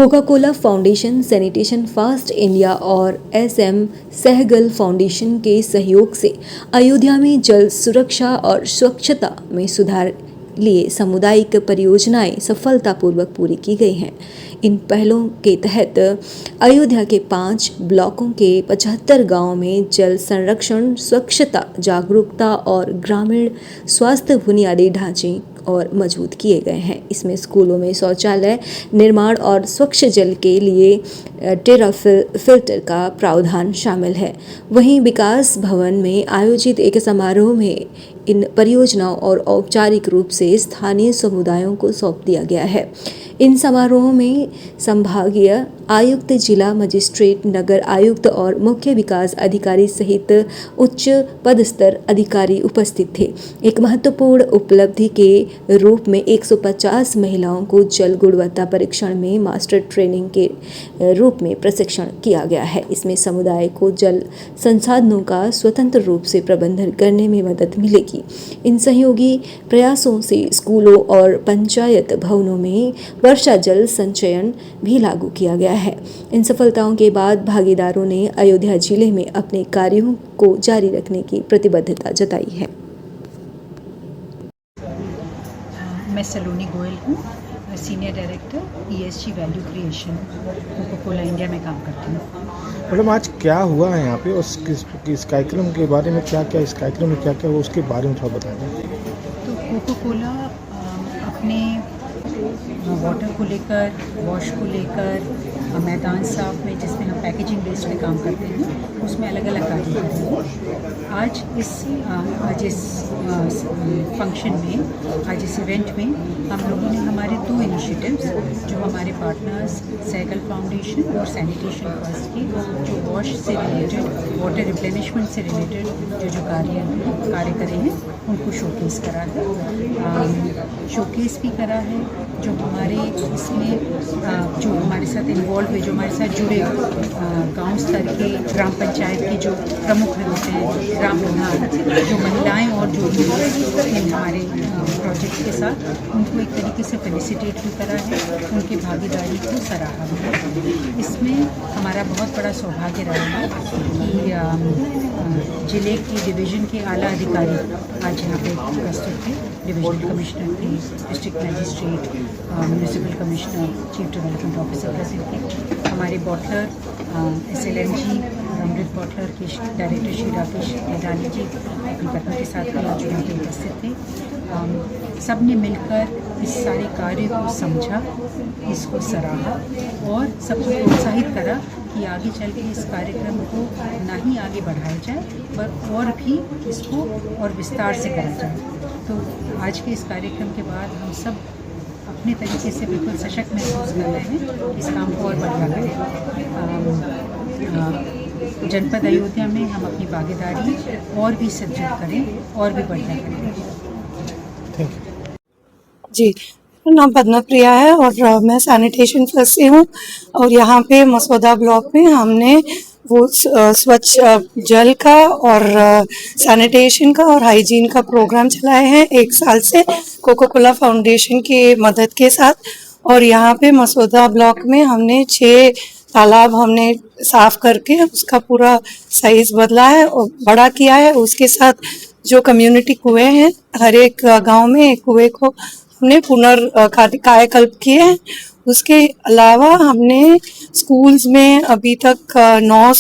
Coca Cola foundation, sanitation first India और SM Sehgal foundation के सहयोग से अयोध्या में जल सुरक्षा और स्वच्छता में सुधार लिए सामुदायिक परियोजनाएं सफलतापूर्वक पूरी की गई हैं। इन पहलों के तहत अयोध्या के 5 ब्लॉकों के 75 गांवों में जल संरक्षण, स्वच्छता, जागरूकता और ग्रामीण स्वास्थ्य बुनियादी ढांचे और मजबूत किए गए हैं। इसमें स्कूलों में शौचालय निर्माण और स्वच्छ जल के लिए टेरा फिल्टर का प्रावधान शामिल है। वहीं विकास भवन में आयोजित एक समारोह में इन परियोजनाओं और औपचारिक रूप से स्थानीय समुदायों को सौंप दिया गया है। इन समारोहों में संभागीय आयुक्त, जिला मजिस्ट्रेट, नगर आयुक्त और मुख्य विकास अधिकारी सहित उच्च पदस्तर अधिकारी उपस्थित थे। एक महत्वपूर्ण उपलब्धि के रूप में 150 महिलाओं को जल गुणवत्ता परीक्षण में मास्टर ट्रेनिंग के रूप में प्रशिक्षण किया गया है। इसमें समुदाय को जल संसाधनों का स्वतंत्र रूप से प्रबंधन करने में मदद मिलेगी। इन सहयोगी प्रयासों से स्कूलों और पंचायत भवनों में वर्षा जल संचयन भी लागू किया गया है। इन सफलताओं के बाद भागीदारों ने अयोध्या जिले में अपने कार्यों को जारी रखने की प्रतिबद्धता जताई है। मैं सलोनी गोयल हूँ, senior director ESG value creation Coca Cola India में काम करती हूँ। मैडम, आज क्या हुआ है यहाँ पे और इस कार्यक्रम के बारे में इस कार्यक्रम में क्या क्या हुआ उसके बारे में थोड़ा बताएं। तो कोका कोला अपने वाटर को लेकर, वॉश को लेकर, मैदान साफ में जिसमें हम पैकेजिंग बेस्ड पे काम करते हैं, उसमें अलग अलग कार्य कर रहे हैं। आज इस फंक्शन में, आज इस इवेंट में हम लोगों ने हमारे 2 इनिशिएटिव्स जो हमारे पार्टनर्स सहगल फाउंडेशन और सैनिटेशन फर्स्ट के जो वॉश से रिलेटेड, वाटर रिप्लेनिशमेंट से रिलेटेड जो कार्य करे हैं उनको शोकेस करा है। शोकेस भी करा है जो हमारे इसमें जो हमारे साथ इन्वॉल्व हुए, जो हमारे साथ जुड़े गांव स्तर के ग्राम पंचायत के जो प्रमुख होते हैं, ग्राम प्रधान, जो महिलाएं और जो हमारे प्रोजेक्ट के साथ, उनको एक तरीके से फेलिसिटेट भी करा है, उनकी भागीदारी को सराहा है। इसमें हमारा बहुत बड़ा सौभाग्य रहा है कि जिले की डिवीज़न के आला अधिकारी आज यहाँ पे उपस्थित थे। डिविजनल कमिश्नर थे, district magistrate, municipal commissioner, chief development officer present थे। हमारे बॉटलर SLMG अमृत बॉटलर के डायरेक्टर श्री राकेश मैदानी जी अपनी पत्नी के साथ आज यहाँ पे उपस्थित थे। सब ने मिलकर इस सारे कार्य को समझा, इसको सराहा और सबको प्रोत्साहित करा कि आगे चल के इस कार्यक्रम को ना ही आगे बढ़ाया जाए पर और भी इसको और विस्तार से करा जाए। तो आज के इस कार्यक्रम के बाद हम सब अपने तरीके से बिल्कुल सशक्त महसूस कर रहे हैं, इस काम को और बढ़िया करें। जनपद अयोध्या में हम अपनी भागीदारी और भी सजग करें और भी बढ़िया करें। जी, मेरा नाम पद्मा प्रिया है और मैं सैनिटेशन फर्स्ट से हूँ और यहाँ पे मसौदा ब्लॉक में हमने वो स्वच्छ जल का और सैनिटेशन का और हाइजीन का प्रोग्राम चलाए हैं 1 साल से कोका कोला फाउंडेशन की मदद के साथ। और यहाँ पे मसौदा ब्लॉक में हमने 6 तालाब हमने साफ करके उसका पूरा साइज बदला है और बड़ा किया है। उसके साथ जो कम्युनिटी कुएं हैं, हर एक गांव में एक कुएं को हमने कायाकल्प किए हैं। उसके अलावा हमने स्कूल्स में अभी तक 9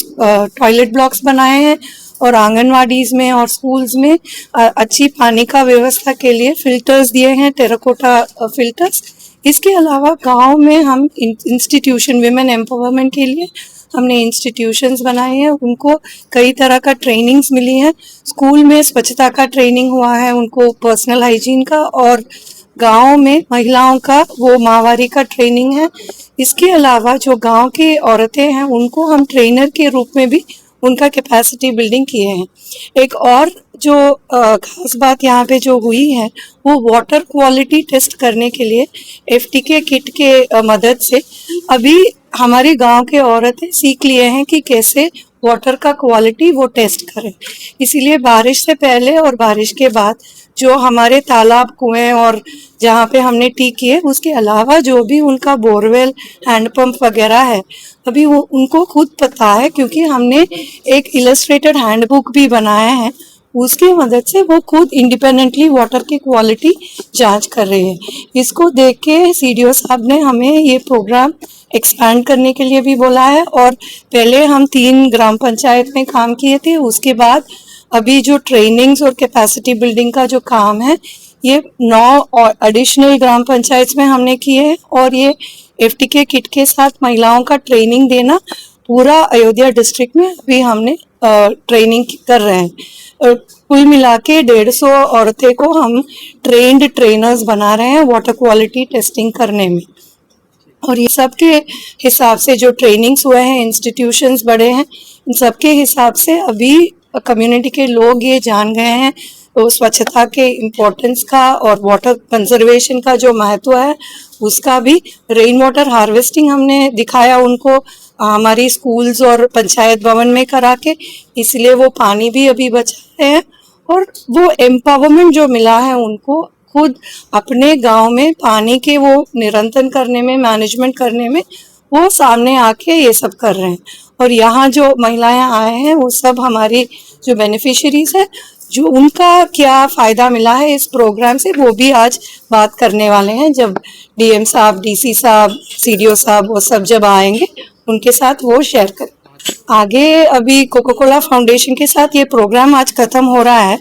टॉयलेट ब्लॉक्स बनाए हैं और आंगनवाड़ीज में और स्कूल्स में अच्छी पानी का व्यवस्था के लिए फिल्टर्स दिए हैं, टेराकोटा फिल्टर्स। इसके अलावा गांव में हम इंस्टीट्यूशन, विमेन एम्पावरमेंट के लिए हमने इंस्टीट्यूशंस बनाए हैं, उनको कई तरह का ट्रेनिंग्स मिली हैं। स्कूल में स्वच्छता का ट्रेनिंग हुआ है उनको, पर्सनल हाइजीन का, और गांव में महिलाओं का वो माहवारी का ट्रेनिंग है। इसके अलावा जो गांव की औरतें हैं उनको हम ट्रेनर के रूप में भी उनका कैपेसिटी बिल्डिंग किए हैं। एक और जो खास बात यहाँ पे जो हुई है वो वाटर क्वालिटी टेस्ट करने के लिए FTK किट के मदद से अभी हमारे गांव के औरतें सीख लिए हैं कि कैसे वाटर का क्वालिटी वो टेस्ट करें। इसीलिए बारिश से पहले और बारिश के बाद जो हमारे तालाब, कुएं और जहाँ पे हमने टी किए, उसके अलावा जो भी उनका बोरवेल, हैंडपंप वगैरह है, अभी वो उनको खुद पता है, क्योंकि हमने एक इलस्ट्रेटेड हैंडबुक भी बनाया है। उसकी मदद से वो खुद इंडिपेंडेंटली वाटर की क्वालिटी जांच कर रहे हैं। इसको देख के सीडीओ साहब ने हमें ये प्रोग्राम एक्सपैंड करने के लिए भी बोला है। और पहले हम 3 ग्राम पंचायत में काम किए थे, उसके बाद अभी जो ट्रेनिंग्स और कैपेसिटी बिल्डिंग का जो काम है, ये 9 और एडिशनल ग्राम पंचायत में हमने किए हैं। और ये FTK किट के साथ महिलाओं का ट्रेनिंग देना पूरा अयोध्या डिस्ट्रिक्ट में अभी हमने ट्रेनिंग कर रहे हैं। कुल मिला के 150 औरतें को हम ट्रेंड ट्रेनर्स बना रहे हैं वाटर क्वालिटी टेस्टिंग करने में। और ये सब के हिसाब से जो ट्रेनिंग्स हुए हैं, इंस्टीट्यूशंस बड़े हैं, इन सब के हिसाब से अभी कम्युनिटी के लोग ये जान गए हैं तो स्वच्छता के इम्पोर्टेंस का और वाटर कंजर्वेशन का जो महत्व है उसका भी। रेन वाटर हार्वेस्टिंग हमने दिखाया उनको हमारी स्कूल्स और पंचायत भवन में करा के, इसलिए वो पानी भी अभी बचा रहे हैं। और वो एम्पावरमेंट जो मिला है उनको खुद अपने गांव में पानी के वो निरंतर करने में, मैनेजमेंट करने में वो सामने आके ये सब कर रहे हैं। और यहाँ जो महिलाएं आए हैं वो सब हमारी जो बेनिफिशियरीज है, जो उनका क्या फ़ायदा मिला है इस प्रोग्राम से, वो भी आज बात करने वाले हैं। जब DM साहब, DC साहब, CDO साहब वो सब जब आएंगे उनके साथ वो शेयर करें। आगे अभी कोको कोला फाउंडेशन के साथ ये प्रोग्राम आज ख़त्म हो रहा है,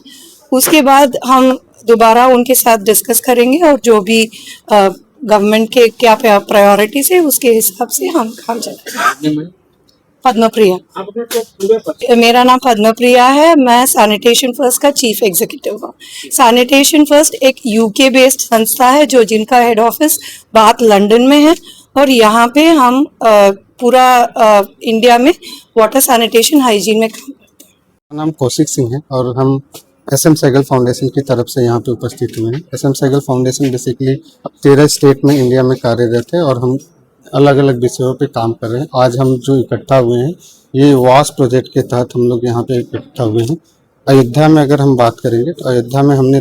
उसके बाद हम दोबारा उनके साथ डिस्कस करेंगे और जो भी गवर्नमेंट के क्या प्रायोरिटीज है उसके हिसाब से हम काम चलाएंगे। पद्मप्रिया, मेरा नाम पद्मप्रिया है। मैं सैनिटेशन फर्स्ट का चीफ एग्जीक्यूटिव हूँ। सैनिटेशन फर्स्ट एक UK बेस्ड संस्था है जो जिनका हेड ऑफिस बात लंदन में है। और यहाँ पे हम पूरा इंडिया में वाटर सैनिटेशन हाइजीन में काम करते हैं। मेरा नाम कौशिक सिंह है और हम SM सहगल फाउंडेशन की तरफ से यहाँ पे उपस्थित हुए हैं। SM Sehgal foundation basically 13 state में इंडिया में कार्यरत है और हम अलग अलग विषयों पे काम कर रहे हैं। आज हम जो इकट्ठा हुए हैं ये वास प्रोजेक्ट के तहत हम लोग यहाँ पे इकट्ठा हुए हैं। अयोध्या में अगर हम बात करेंगे तो अयोध्या में हमने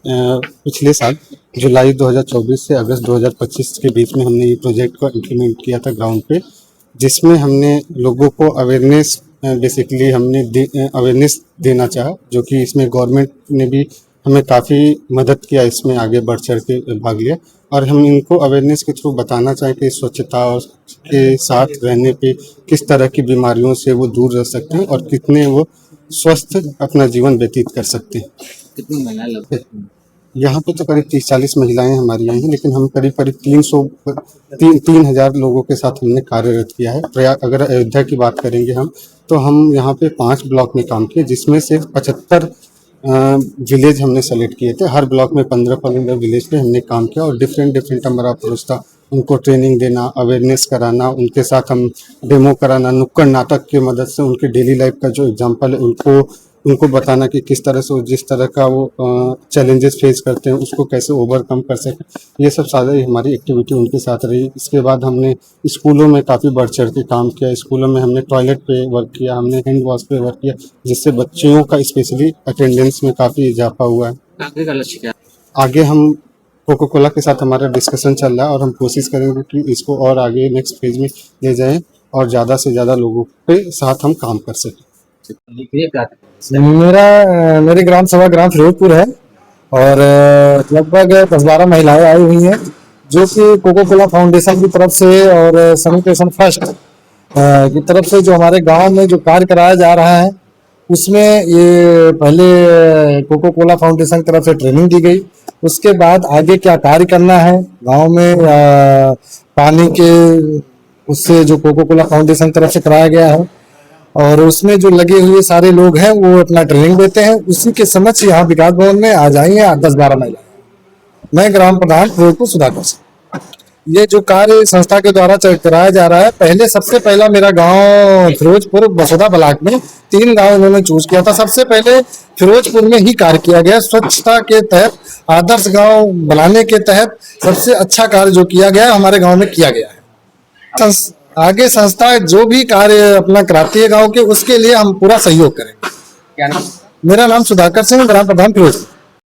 पिछले साल जुलाई 2024 से अगस्त 2025 के बीच में हमने ये प्रोजेक्ट को इम्प्लीमेंट किया था ग्राउंड पे, जिसमें हमने लोगों को अवेयरनेस बेसिकली हमने अवेयरनेस देना चाहा, जो कि इसमें गवर्नमेंट ने भी हमें काफ़ी मदद किया, इसमें आगे बढ़ चढ़ के भाग लिया। और हम इनको अवेयरनेस के थ्रू बताना चाहें कि स्वच्छता के साथ रहने पे किस तरह की बीमारियों से वो दूर रह सकते हैं और कितने वो स्वस्थ अपना जीवन व्यतीत कर सकते हैं। कितनी महिलाएं लगती हैं यहाँ पे? तो करीब 30-40 महिलाएं हमारी आई हैं, लेकिन हम करीब 3,000 लोगों के साथ हमने कार्यरत किया है। अगर अयोध्या की बात करेंगे हम तो हम यहाँ पे 5 ब्लॉक में काम किए, जिसमें से 75 विलेज हमने सेलेक्ट किए थे। हर ब्लॉक में 15 विलेज पे हमने काम किया और डिफरेंट हमारा अप्रोच था। उनको ट्रेनिंग देना, अवेयरनेस कराना, उनके साथ हम डेमो कराना, नुक्कड़ नाटक की मदद से उनके डेली लाइफ का जो एग्जांपल है उनको बताना कि किस तरह से जिस तरह का वो चैलेंजेस फेस करते हैं उसको कैसे ओवरकम कर सकें। ये सब सारी हमारी एक्टिविटी उनके साथ रही। इसके बाद हमने स्कूलों में काफ़ी बढ़ चढ़ के काम किया। स्कूलों में हमने टॉयलेट पे वर्क किया, हमने हैंड वॉश पे वर्क किया, जिससे बच्चियों का स्पेशली अटेंडेंस में काफ़ी इजाफा हुआ है। आगे का लक्ष्य क्या है? आगे हम कोको कोला के साथ हमारा डिस्कशन चल रहा है और हम कोशिश करेंगे कि इसको और आगे नेक्स्ट फेज में ले जाएं और ज़्यादा से ज़्यादा लोगों के साथ हम काम कर सकें। मेरी ग्राम सभा ग्राम फिरोजपुर है और लगभग 10-12 महिलाएं आई हुई हैं जो कि कोको कोला फाउंडेशन की तरफ से और सैनिटेशन फर्स्ट की तरफ से जो हमारे गांव में जो कार्य कराया जा रहा है उसमें ये पहले कोको कोला फाउंडेशन की तरफ से ट्रेनिंग दी गई। उसके बाद आगे क्या कार्य करना है गांव में पानी के उससे जो कोको कोला फाउंडेशन की तरफ से कराया गया है और उसमें जो लगे हुए सारे लोग हैं वो अपना ट्रेनिंग देते हैं। उसी के समक्ष यहाँ विकास भवन में आ जाएंगे 10-12 महिलाएं। मैं ग्राम प्रधान फिरोजपुर सुधाकर सिंह। ये जो कार्य संस्था के द्वारा कराया जा रहा है, सबसे पहला मेरा गांव फिरोजपुर बसोदा ब्लॉक में 3 गांव इन्होंने चूज किया था। सबसे पहले फिरोजपुर में ही कार्य किया गया। स्वच्छता के तहत आदर्श गांव बनाने के तहत सबसे अच्छा कार्य जो किया गया हमारे गांव में किया गया है। आगे संस्था जो भी कार्य अपना कराती है गांव के, उसके लिए हम पूरा सहयोग करेंगे। क्या नाम? मेरा नाम सुधाकर सिंह, ग्राम प्रधान फिरोजपुर।